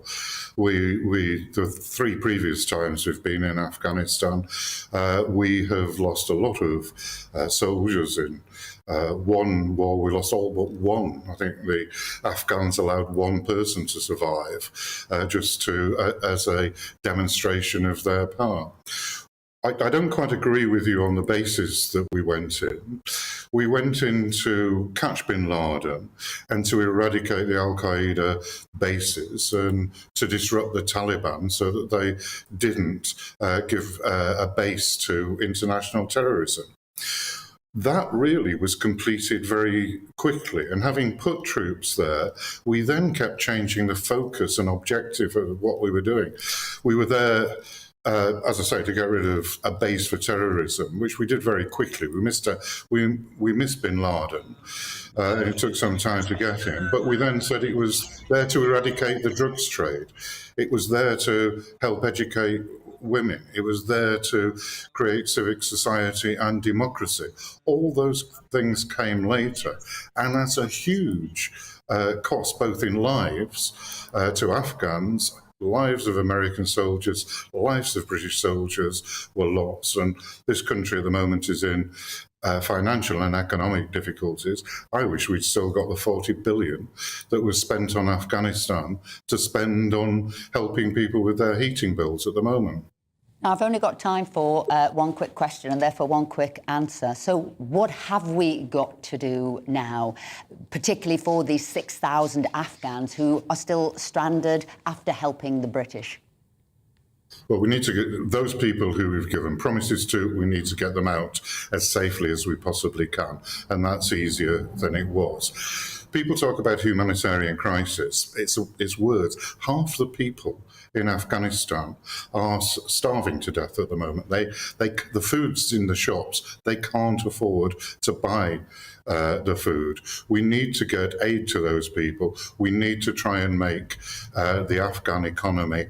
Speaker 21: The 3 previous times we've been in Afghanistan, we have lost a lot of soldiers in. One war, we lost all but one. I think the Afghans allowed one person to survive, just as a demonstration of their power. I don't quite agree with you on the basis that we went in. We went in to catch bin Laden and to eradicate the Al-Qaeda bases and to disrupt the Taliban so that they didn't give a base to international terrorism. That really was completed very quickly, and having put troops there, we then kept changing the focus and objective of what we were doing. We were there, as I say, to get rid of a base for terrorism, which we did very quickly. We missed bin Laden. It took some time to get him, but we then said it was there to eradicate the drugs trade. It was there to help educate women. It was there to create civic society and democracy. All those things came later, and that's a huge cost, both in lives to Afghans. Lives of American soldiers, lives of British soldiers were lost, and this country at the moment is in financial and economic difficulties. I wish we'd still got the 40 billion that was spent on Afghanistan to spend on helping people with their heating bills at the moment.
Speaker 5: Now, I've only got time for one quick question and therefore one quick answer. So what have we got to do now, particularly for these 6,000 Afghans who are still stranded after helping the British?
Speaker 21: Well, we need to get those people who we've given promises to, we need to get them out as safely as we possibly can. And that's easier than it was. People talk about humanitarian crisis. It's words. Half the people in Afghanistan are starving to death at the moment. The food's in the shops. They can't afford to buy the food. We need to get aid to those people. We need to try and make the Afghan economy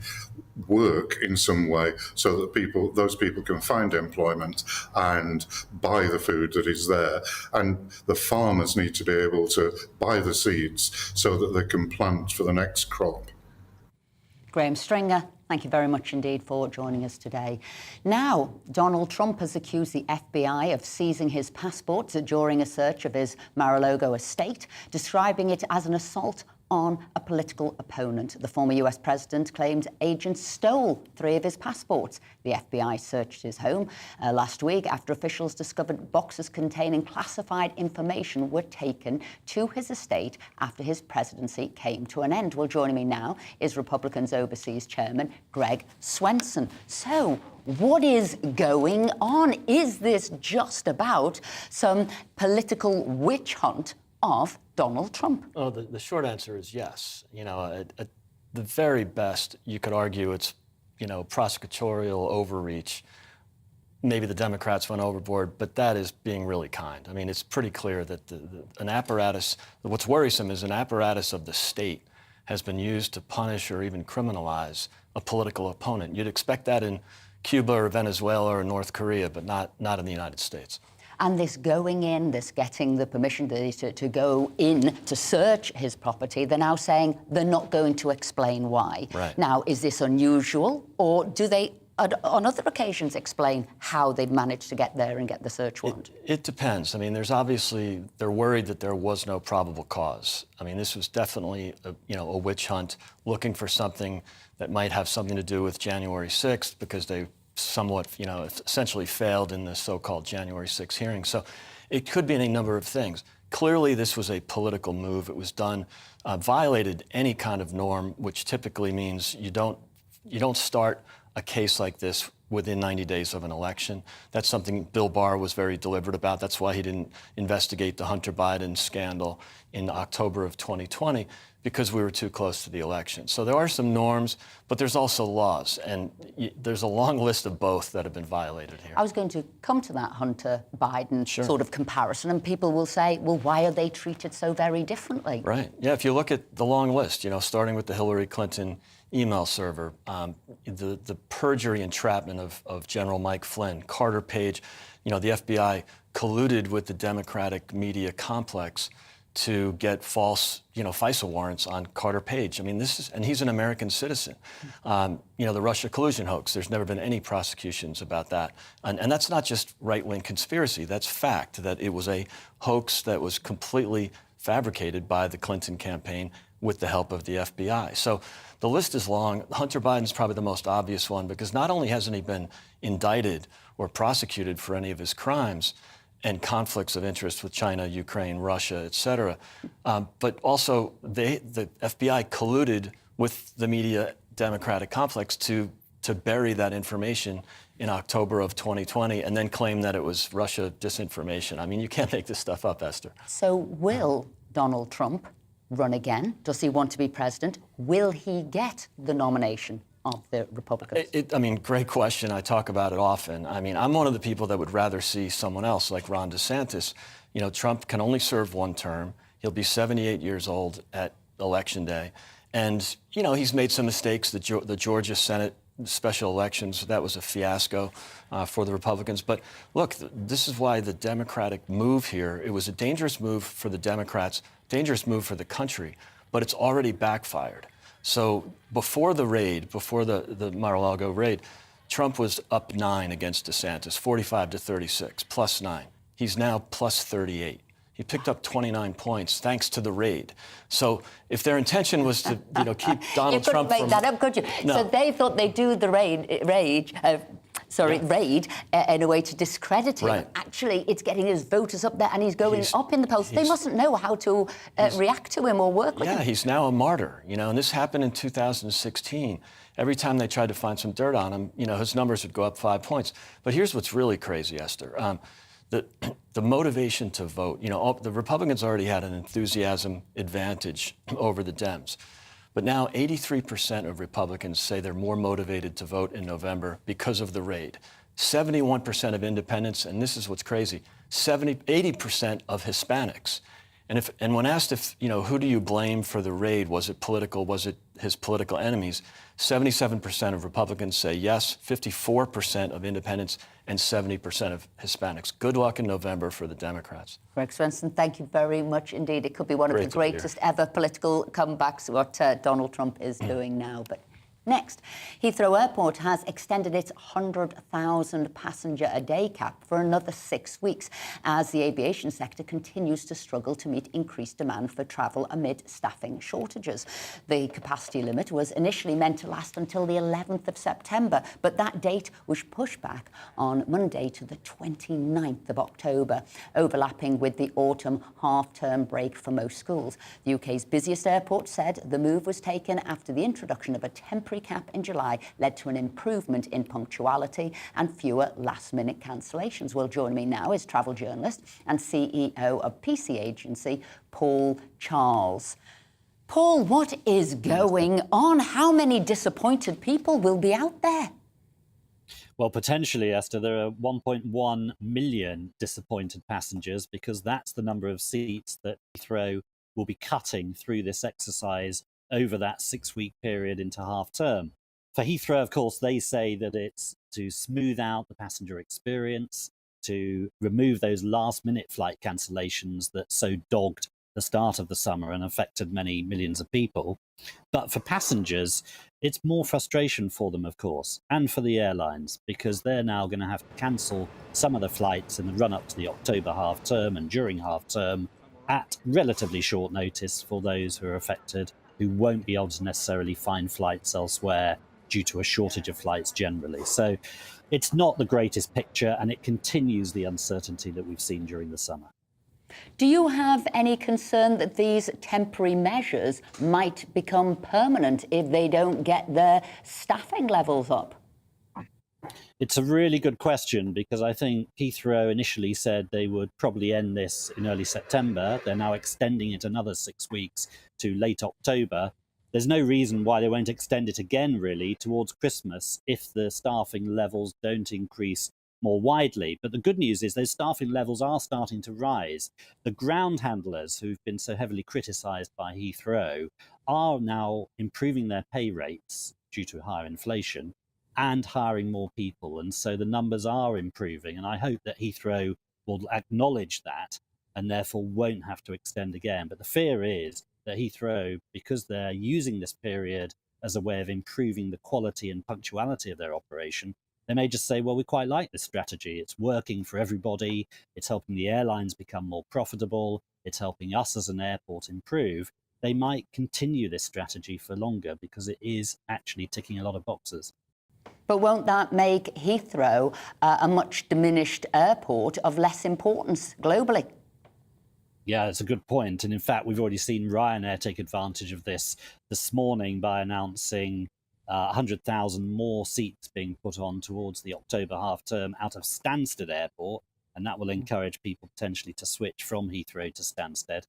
Speaker 21: work in some way so that those people can find employment and buy the food that is there. And the farmers need to be able to buy the seeds so that they can plant for the next crop.
Speaker 5: Graham Stringer, thank you very much indeed for joining us today. Now, Donald Trump has accused the FBI of seizing his passports during a search of his Mar-a-Lago estate, describing it as an assault on a political opponent. The former US president claimed agents stole 3 of his passports. The FBI searched his home last week after officials discovered boxes containing classified information were taken to his estate after his presidency came to an end. Well, joining me now is Republicans Overseas Chairman Greg Swenson. So, what is going on? Is this just about some political witch hunt of Donald Trump?
Speaker 7: Well, the short answer is yes. You know, at the very best, you could argue it's, prosecutorial overreach. Maybe the Democrats went overboard, but that is being really kind. I mean, it's pretty clear that an apparatus, what's worrisome is an apparatus of the state has been used to punish or even criminalize a political opponent. You'd expect that in Cuba or Venezuela or North Korea, but not in the United States.
Speaker 5: And this going in, this getting the permission to go in to search his property, they're now saying they're not going to explain why.
Speaker 7: Right.
Speaker 5: Now, is this unusual, or do they, on other occasions, explain how they've managed to get there and get the search warrant?
Speaker 7: It depends. I mean, they're worried that there was no probable cause. I mean, this was definitely a witch hunt looking for something that might have something to do with January 6th because they somewhat, essentially failed in the so-called January 6th hearing. So it could be any number of things. Clearly, this was a political move. It was done, violated any kind of norm, which typically means you don't start a case like this within 90 days of an election. That's something Bill Barr was very deliberate about. That's why he didn't investigate the Hunter Biden scandal in October of 2020, because we were too close to the election. So there are some norms, but there's also laws, and there's a long list of both that have been violated here.
Speaker 5: I was going to come to that Hunter-Biden sort of comparison, and people will say, well, why are they treated so very differently?
Speaker 7: Right. Yeah, if you look at the long list, starting with the Hillary Clinton email server, the perjury entrapment of General Mike Flynn, Carter Page, the FBI colluded with the Democratic media complex to get false, FISA warrants on Carter Page. I mean, and he's an American citizen. The Russia collusion hoax, there's never been any prosecutions about that. And that's not just right-wing conspiracy, that's fact, that it was a hoax that was completely fabricated by the Clinton campaign with the help of the FBI. So the list is long. Hunter Biden's probably the most obvious one because not only hasn't he been indicted or prosecuted for any of his crimes, and conflicts of interest with China, Ukraine, Russia, et cetera. But also, the FBI colluded with the media Democratic complex to bury that information in October of 2020 and then claim that it was Russia disinformation. I mean, you can't make this stuff up, Esther.
Speaker 5: So will Donald Trump run again? Does he want to be president? Will he get the nomination of the Republicans?
Speaker 7: Great question. I talk about it often. I mean, I'm one of the people that would rather see someone else like Ron DeSantis. Trump can only serve one term. He'll be 78 years old at Election Day. And, he's made some mistakes. The Georgia Senate special elections, that was a fiasco for the Republicans. But look, this is why the Democratic move here, it was a dangerous move for the Democrats, dangerous move for the country, but it's already backfired. So before the raid, before the Mar-a-Lago raid, Trump was up 9 against DeSantis, 45-36, plus 9. He's now plus 38. He picked up 29 points thanks to the raid. So if their intention was to, keep Donald Trump from...
Speaker 5: You couldn't make that up, could you?
Speaker 7: No.
Speaker 5: So they thought they'd do the raid in a way to discredit him.
Speaker 7: Right.
Speaker 5: Actually, it's getting his voters up there, and he's going up in the polls. They mustn't know how to react to him or work with him.
Speaker 7: Yeah, he's now a martyr, and this happened in 2016. Every time they tried to find some dirt on him, his numbers would go up 5 points. But here's what's really crazy, Esther. the motivation to vote, the Republicans already had an enthusiasm advantage over the Dems. But now 83% of Republicans say they're more motivated to vote in November because of the raid. 71% of independents, and this is what's crazy, 80% of Hispanics. And when asked if, who do you blame for the raid? Was it political? Was it his political enemies? 77% of Republicans say yes, 54% of independents, and 70% of Hispanics. Good luck in November for the Democrats.
Speaker 5: Greg Swenson, thank you very much indeed. It could be one of the greatest ever political comebacks, what Donald Trump is doing now. But next, Heathrow Airport has extended its 100,000 passenger a day cap for another 6 weeks as the aviation sector continues to struggle to meet increased demand for travel amid staffing shortages. The capacity limit was initially meant to last until the 11th of September, but that date was pushed back on Monday to the 29th of October, overlapping with the autumn half-term break for most schools. The UK's busiest airport said the move was taken after the introduction of a temporary cap in July led to an improvement in punctuality and fewer last-minute cancellations. Well, joining me now is travel journalist and CEO of PC agency, Paul Charles. Paul, what is going on? How many disappointed people will be out there?
Speaker 8: Well, potentially, Esther, there are 1.1 million disappointed passengers because that's the number of seats that Heathrow will be cutting through this exercise over that 6-week period into half term. For Heathrow, of course, they say that it's to smooth out the passenger experience, to remove those last-minute flight cancellations that so dogged the start of the summer and affected many millions of people. But for passengers, it's more frustration for them, of course, and for the airlines, because they're now going to have to cancel some of the flights in the run-up to the October half term and during half term at relatively short notice for those who are affected, who won't be able to necessarily find flights elsewhere due to a shortage of flights generally. So it's not the greatest picture, and it continues the uncertainty that we've seen during the summer.
Speaker 5: Do you have any concern that these temporary measures might become permanent if they don't get their staffing levels up?
Speaker 8: It's a really good question, because I think Heathrow initially said they would probably end this in early September. They're now extending it another 6 weeks to late October. There's no reason why they won't extend it again, really, towards Christmas if the staffing levels don't increase more widely. But the good news is those staffing levels are starting to rise. The ground handlers who've been so heavily criticised by Heathrow are now improving their pay rates due to higher inflation and hiring more people. And so the numbers are improving. And I hope that Heathrow will acknowledge that and therefore won't have to extend again. But the fear is that Heathrow, because they're using this period as a way of improving the quality and punctuality of their operation, they may just say, well, we quite like this strategy. It's working for everybody. It's helping the airlines become more profitable. It's helping us as an airport improve. They might continue this strategy for longer because it is actually ticking a lot of boxes.
Speaker 5: But won't that make Heathrow a much diminished airport of less importance globally?
Speaker 8: Yeah, that's a good point. And in fact, we've already seen Ryanair take advantage of this morning by announcing 100,000 more seats being put on towards the October half term out of Stansted Airport. And that will encourage people potentially to switch from Heathrow to Stansted.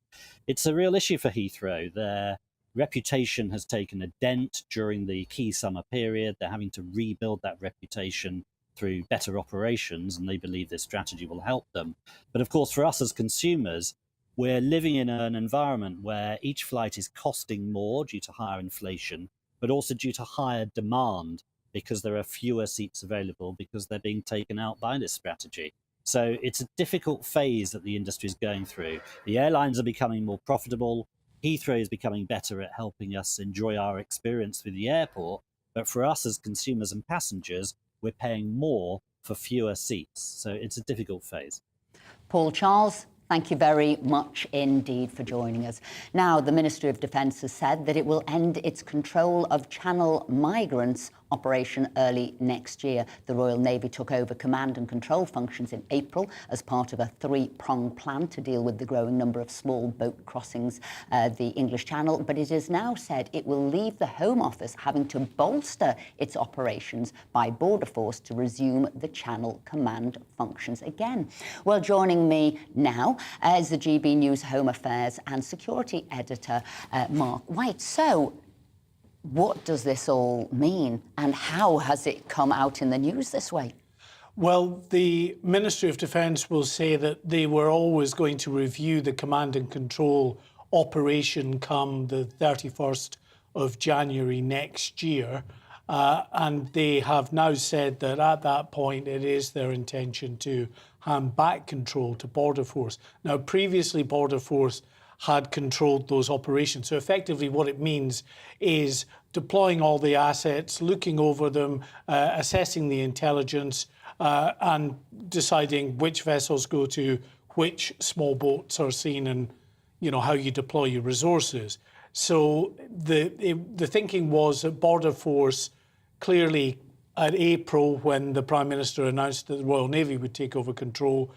Speaker 8: It's a real issue for Heathrow. Their reputation has taken a dent during the key summer period. They're having to rebuild that reputation through better operations, and they believe this strategy will help them. But of course, for us as consumers, we're living in an environment where each flight is costing more due to higher inflation, but also due to higher demand because there are fewer seats available because they're being taken out by this strategy. So it's a difficult phase that the industry is going through. The airlines are becoming more profitable. Heathrow is becoming better at helping us enjoy our experience with the airport. But for us as consumers and passengers, we're paying more for fewer seats. So it's a difficult phase.
Speaker 5: Paul Charles, thank you very much indeed for joining us. Now, the Ministry of Defence has said that it will end its control of Channel migrants operation early next year. The Royal Navy took over command and control functions in April as part of a three-pronged plan to deal with the growing number of small boat crossings the English Channel, but it is now said it will leave the Home Office having to bolster its operations by Border Force to resume the Channel command functions again. Well, joining me now is the GB News Home Affairs and Security Editor, Mark White. So, what does this all mean, and how has it come out in the news this way?
Speaker 9: Well, the Ministry of Defence will say that they were always going to review the command and control operation come the 31st of January next year. And they have now said that at that point it is their intention to hand back control to Border Force. Now, previously Border Force had controlled those operations. So effectively what it means is deploying all the assets, looking over them, assessing the intelligence, and deciding which vessels go to which small boats are seen, and how you deploy your resources. So the thinking was that Border Force, clearly at April, when the Prime Minister announced that the Royal Navy would take over control,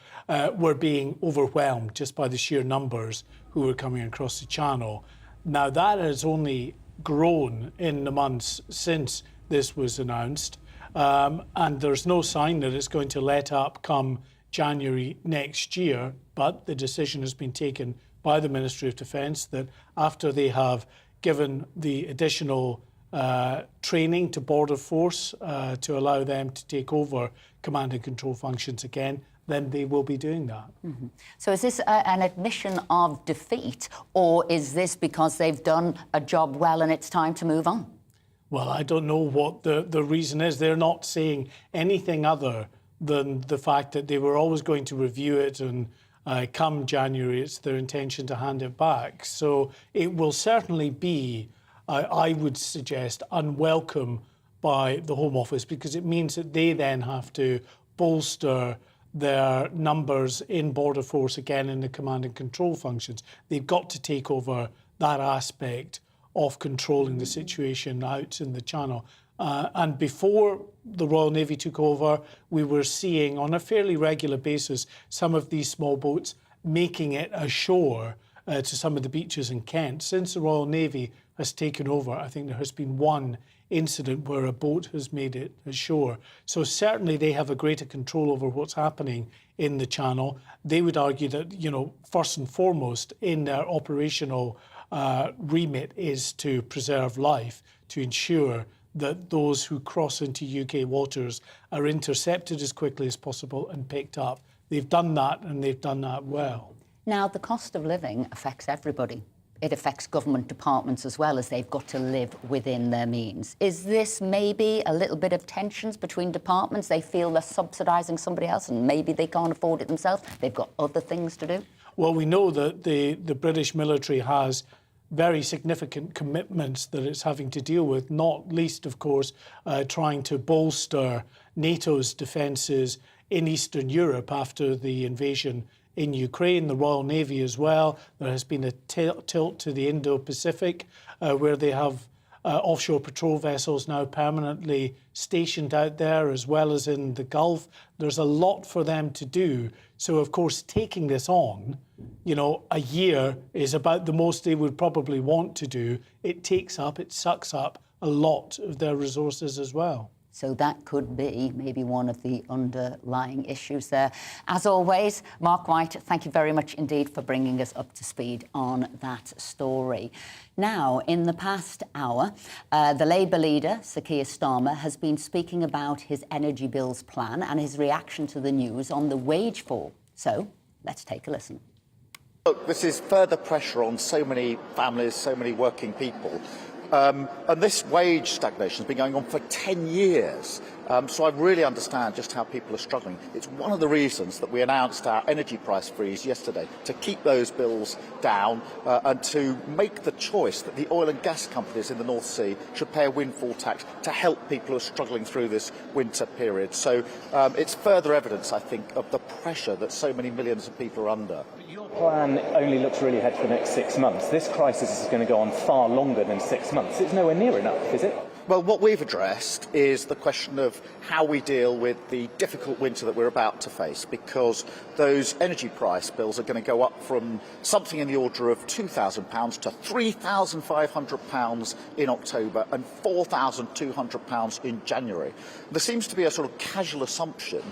Speaker 9: were being overwhelmed just by the sheer numbers who were coming across the Channel. Now that has only grown in the months since this was announced, and there's no sign that it's going to let up come January next year, but the decision has been taken by the Ministry of Defence that after they have given the additional training to Border Force to allow them to take over command and control functions again, then they will be doing that.
Speaker 5: Mm-hmm. So is this an admission of defeat, or is this because they've done a job well and it's time to move on?
Speaker 9: Well, I don't know what the reason is. They're not saying anything other than the fact that they were always going to review it, and come January, it's their intention to hand it back. So it will certainly be, I would suggest, unwelcome by the Home Office, because it means that they then have to bolster their numbers in Border Force again in the command and control functions. They've got to take over that aspect of controlling the situation out in the Channel. And before the Royal Navy took over, we were seeing on a fairly regular basis some of these small boats making it ashore to some of the beaches in Kent. Since the Royal Navy has taken over, I think there has been one incident where a boat has made it ashore. So certainly they have a greater control over what's happening in the Channel. They would argue that, first and foremost in their operational remit is to preserve life, to ensure that those who cross into UK waters are intercepted as quickly as possible and picked up. They've done that, and they've done that well.
Speaker 5: Now, the cost of living affects everybody. It affects government departments as well, as they've got to live within their means. Is this maybe a little bit of tensions between departments? They feel they're subsidising somebody else and maybe they can't afford it themselves. They've got other things to do.
Speaker 9: Well, we know that the British military has very significant commitments that it's having to deal with, not least, of course, trying to bolster NATO's defences in Eastern Europe after the invasion in Ukraine, the Royal Navy as well. There has been a tilt to the Indo-Pacific, where they have offshore patrol vessels now permanently stationed out there, as well as in the Gulf. There's a lot for them to do. So, of course, taking this on, a year is about the most they would probably want to do. It sucks up a lot of their resources as well.
Speaker 5: So that could be maybe one of the underlying issues there. As always, Mark White, thank you very much indeed for bringing us up to speed on that story. Now, in the past hour, the Labour leader, Sir Keir Starmer, has been speaking about his energy bills plan and his reaction to the news on the wage fall. So, let's take a listen.
Speaker 22: Look, this is further pressure on so many families, so many working people. And this wage stagnation has been going on for 10 years. So I really understand just how people are struggling. It's one of the reasons that we announced our energy price freeze yesterday, to keep those bills down and to make the choice that the oil and gas companies in the North Sea should pay a windfall tax to help people who are struggling through this winter period. So it's further evidence, I think, of the pressure that so many millions of people are under.
Speaker 23: Your plan only looks really ahead for the next 6 months. This crisis is going to go on far longer than 6 months. It's nowhere near enough, is it?
Speaker 22: Well, what we've addressed is the question of how we deal with the difficult winter that we're about to face, because those energy price bills are going to go up from something in the order of £2,000 to £3,500 in October and £4,200 in January. There seems to be a sort of casual assumption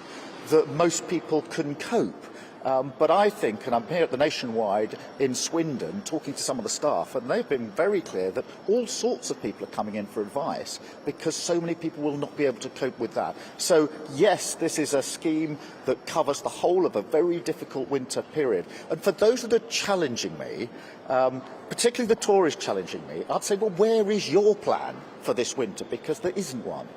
Speaker 22: that most people can cope. But I think, and I'm here at the Nationwide in Swindon talking to some of the staff, and they've been very clear that all sorts of people are coming in for advice because so many people will not be able to cope with that. So yes, this is a scheme that covers the whole of a very difficult winter period. And for those that are challenging me, particularly the Tories challenging me, I'd say, well, where is your plan for this winter? Because there isn't one.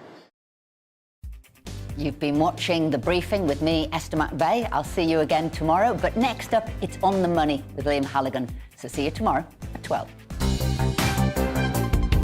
Speaker 5: You've been watching The Briefing with me, Esther McVeigh. I'll see you again tomorrow. But next up, it's On the Money with Liam Halligan. So see you tomorrow at 12.